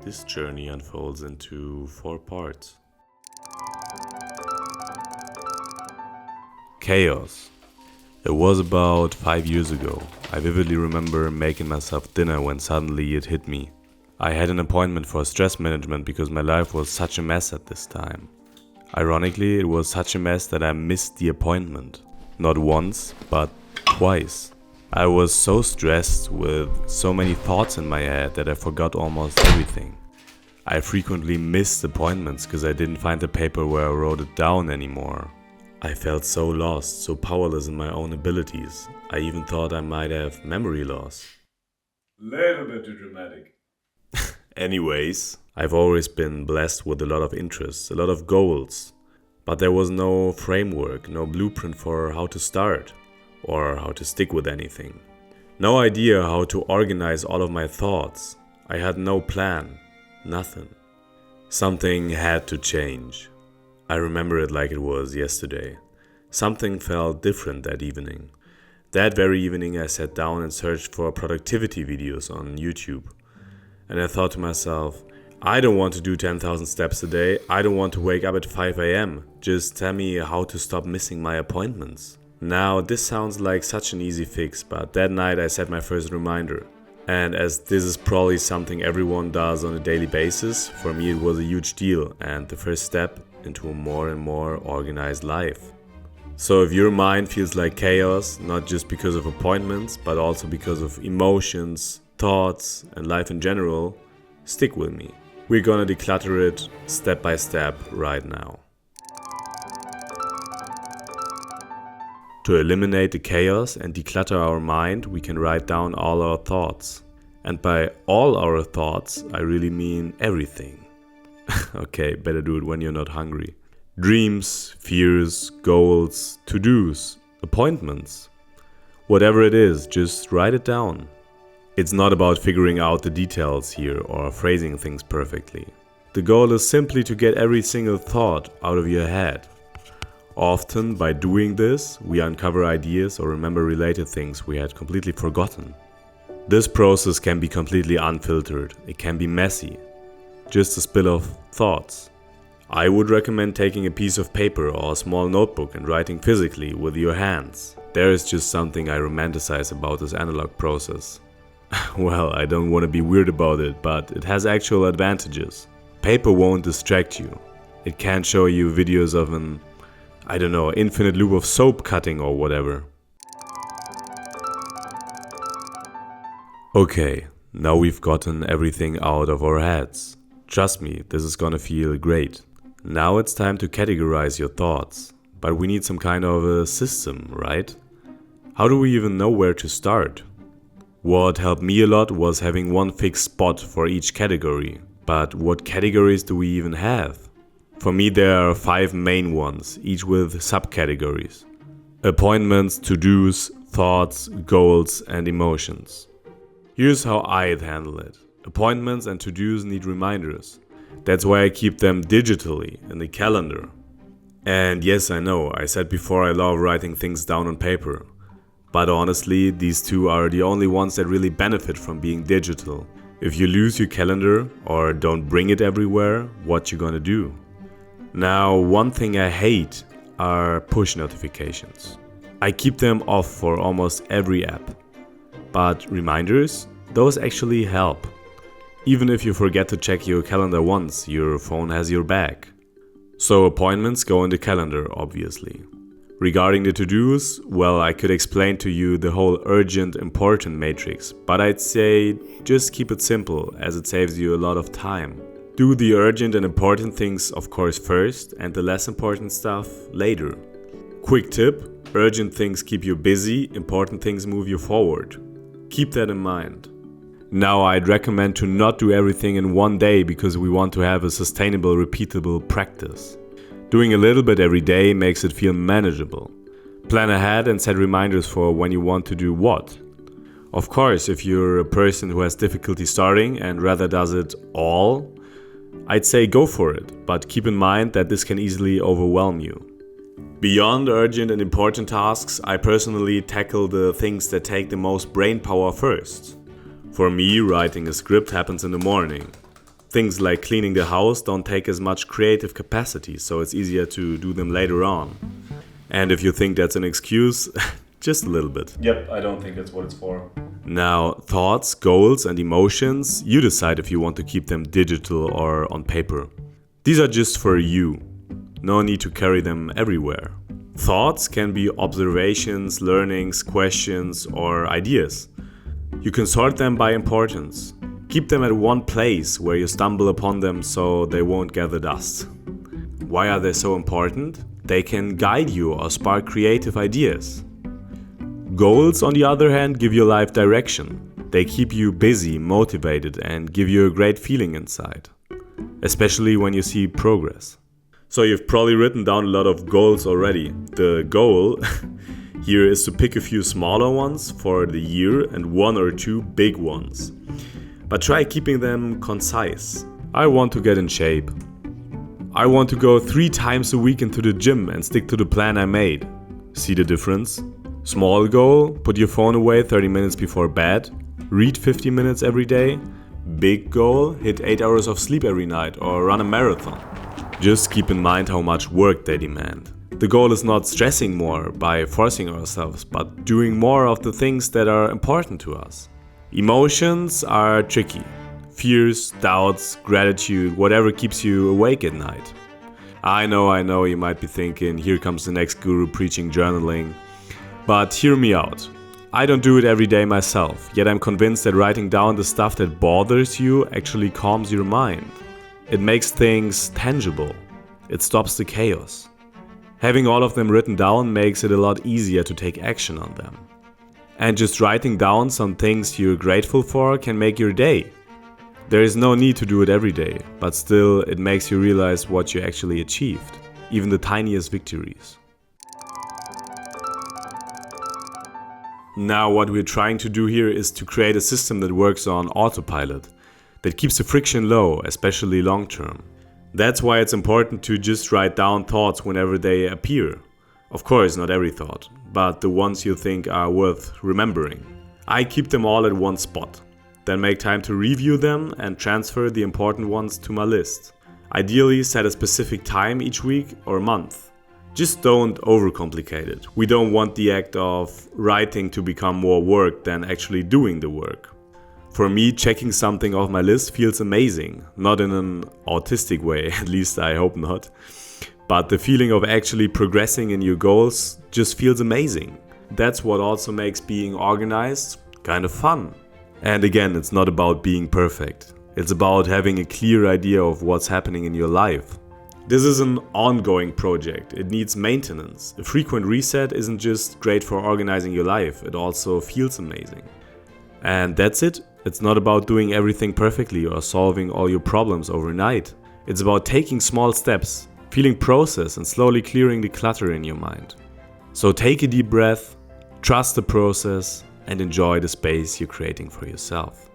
This journey unfolds into 4 parts. Chaos. It was about 5 years ago. I vividly remember making myself dinner when suddenly it hit me. I had an appointment for stress management because my life was such a mess at this time. Ironically, it was such a mess that I missed the appointment. Not once, but twice. I was so stressed with so many thoughts in my head that I forgot almost everything. I frequently missed appointments because I didn't find the paper where I wrote it down anymore. I felt so lost, so powerless in my own abilities. I even thought I might have memory loss. Little bit too dramatic. Anyways, I've always been blessed with a lot of interests, a lot of goals. But there was no framework, no blueprint for how to start or how to stick with anything. No idea how to organize all of my thoughts. I had no plan, nothing. Something had to change. I remember it like it was yesterday. Something felt different that evening. That very evening I sat down and searched for productivity videos on YouTube. And I thought to myself, I don't want to do 10,000 steps a day. I don't want to wake up at 5 a.m. Just tell me how to stop missing my appointments. Now, this sounds like such an easy fix, but that night I set my first reminder. And as this is probably something everyone does on a daily basis, for me it was a huge deal and the first step into a more and more organized life. So if your mind feels like chaos, not just because of appointments, but also because of emotions, thoughts, and life in general, stick with me. We're gonna declutter it step by step right now. To eliminate the chaos and declutter our mind, we can write down all our thoughts. And by all our thoughts, I really mean everything. Okay, better do it when you're not hungry. Dreams, fears, goals, to-dos, appointments. Whatever it is, just write it down. It's not about figuring out the details here or phrasing things perfectly. The goal is simply to get every single thought out of your head. Often, by doing this, we uncover ideas or remember related things we had completely forgotten. This process can be completely unfiltered. It can be messy. Just a spill of thoughts. I would recommend taking a piece of paper or a small notebook and writing physically with your hands. There is just something I romanticize about this analog process. Well, I don't want to be weird about it, but it has actual advantages. Paper won't distract you. It can't show you videos of an infinite loop of soap cutting or whatever. Okay, now we've gotten everything out of our heads. Trust me, this is gonna feel great. Now it's time to categorize your thoughts. But we need some kind of a system, right? How do we even know where to start? What helped me a lot was having one fixed spot for each category. But what categories do we even have? For me, there are 5 main ones, each with subcategories. Appointments, to-dos, thoughts, goals, and emotions. Here's how I'd handle it. Appointments and to-dos need reminders. That's why I keep them digitally in the calendar. And yes, I know, I said before I love writing things down on paper. But honestly, these two are the only ones that really benefit from being digital. If you lose your calendar or don't bring it everywhere, what you gonna do? Now, one thing I hate are push notifications. I keep them off for almost every app. But reminders, those actually help. Even if you forget to check your calendar once, your phone has your back. So appointments go in the calendar, obviously. Regarding the to-dos, well, I could explain to you the whole urgent, important matrix, but I'd say just keep it simple, as it saves you a lot of time. Do the urgent and important things, of course, first, and the less important stuff later. Quick tip, urgent things keep you busy, important things move you forward. Keep that in mind. Now, I'd recommend to not do everything in one day because we want to have a sustainable, repeatable practice. Doing a little bit every day makes it feel manageable. Plan ahead and set reminders for when you want to do what. Of course, if you're a person who has difficulty starting and rather does it all, I'd say go for it, but keep in mind that this can easily overwhelm you. Beyond urgent and important tasks, I personally tackle the things that take the most brain power first. For me, writing a script happens in the morning. Things like cleaning the house don't take as much creative capacity, so it's easier to do them later on. And if you think that's an excuse, just a little bit. Yep, I don't think that's what it's for. Now, thoughts, goals, and emotions, you decide if you want to keep them digital or on paper. These are just for you. No need to carry them everywhere. Thoughts can be observations, learnings, questions, or ideas. You can sort them by importance. Keep them at one place where you stumble upon them so they won't gather dust. Why are they so important? They can guide you or spark creative ideas. Goals, on the other hand, give your life direction. They keep you busy, motivated, and give you a great feeling inside, especially when you see progress. So you've probably written down a lot of goals already. The goal here is to pick a few smaller ones for the year and 1 or 2 big ones. But try keeping them concise. I want to get in shape. I want to go 3 times a week into the gym and stick to the plan I made. See the difference? Small goal, put your phone away 30 minutes before bed. Read 50 minutes every day. Big goal, hit 8 hours of sleep every night or run a marathon. Just keep in mind how much work they demand. The goal is not stressing more by forcing ourselves, but doing more of the things that are important to us. Emotions are tricky. Fears, doubts, gratitude, whatever keeps you awake at night. I know, you might be thinking, here comes the next guru preaching journaling. But hear me out. I don't do it every day myself, yet I'm convinced that writing down the stuff that bothers you actually calms your mind. It makes things tangible. It stops the chaos. Having all of them written down makes it a lot easier to take action on them. And just writing down some things you're grateful for can make your day. There is no need to do it every day, but still it makes you realize what you actually achieved, even the tiniest victories. Now what we're trying to do here is to create a system that works on autopilot, that keeps the friction low, especially long term. That's why it's important to just write down thoughts whenever they appear. Of course, not every thought, but the ones you think are worth remembering. I keep them all at one spot, then make time to review them and transfer the important ones to my list. Ideally, set a specific time each week or month. Just don't overcomplicate it. We don't want the act of writing to become more work than actually doing the work. For me, checking something off my list feels amazing. Not in an autistic way, at least I hope not. But the feeling of actually progressing in your goals just feels amazing. That's what also makes being organized kind of fun. And again, it's not about being perfect. It's about having a clear idea of what's happening in your life. This is an ongoing project. It needs maintenance. A frequent reset isn't just great for organizing your life, it also feels amazing. And that's it. It's not about doing everything perfectly or solving all your problems overnight. It's about taking small steps, feeling process and slowly clearing the clutter in your mind. So take a deep breath, trust the process, and enjoy the space you're creating for yourself.